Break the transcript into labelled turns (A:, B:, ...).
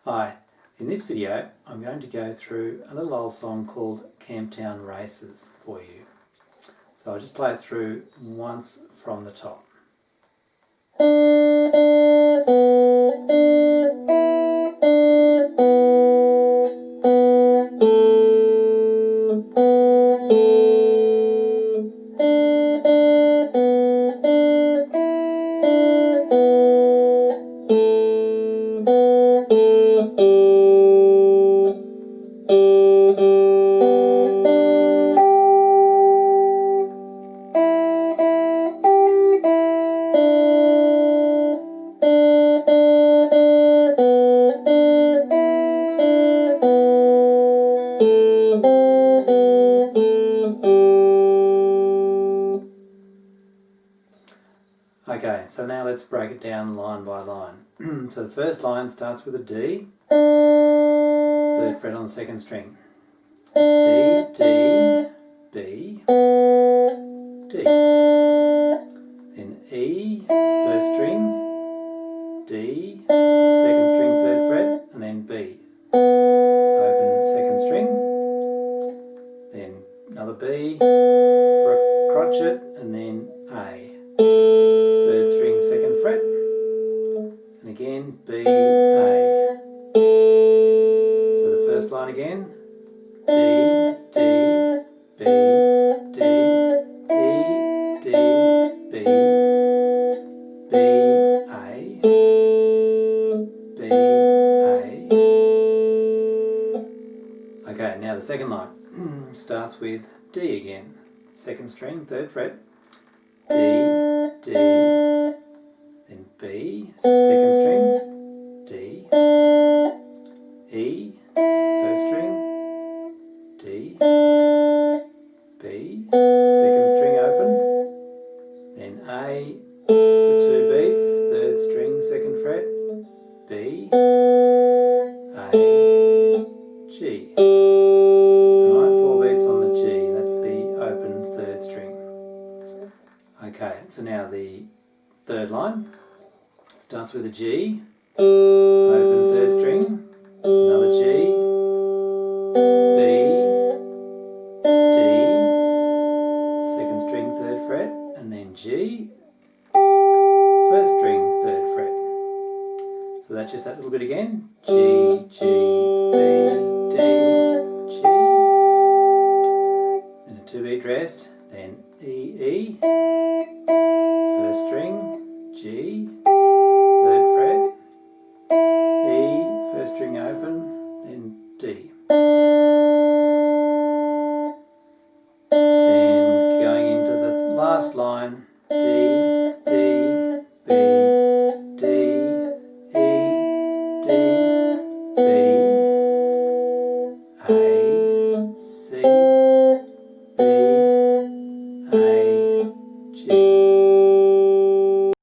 A: Hi, in this video I'm going to go through a little old song called Camptown Races for you. So I'll just play it through once from the top. Okay, so now let's break it down line by line. So the first line starts with a D, third fret on the second string. D, D, B, D. Then E, first string, D, second string, third fret, and then B. Open second string, then another B for a crotchet, and then A. Third string, second fret, and again B, A. So the first line again, D, D, B, D, E, D, B, B, A, B, A. Okay, now the second line starts with D again. Second string, third fret, D, D, then B, second string, D, E, first string, D, B, second string open, then A for 2 beats, third string, second fret, B, A, G. Alright, 4 beats on the G, that's the open third string. Okay, so now the third line starts with a G, open third string, another G, B, D, second string, third fret, and then G, first string, third fret. So that's just that little bit again, G, G, B, D, G, then a 2-beat rest, then E, E, first string, G, third fret, E, first string open, then D. Then going into the last line, D,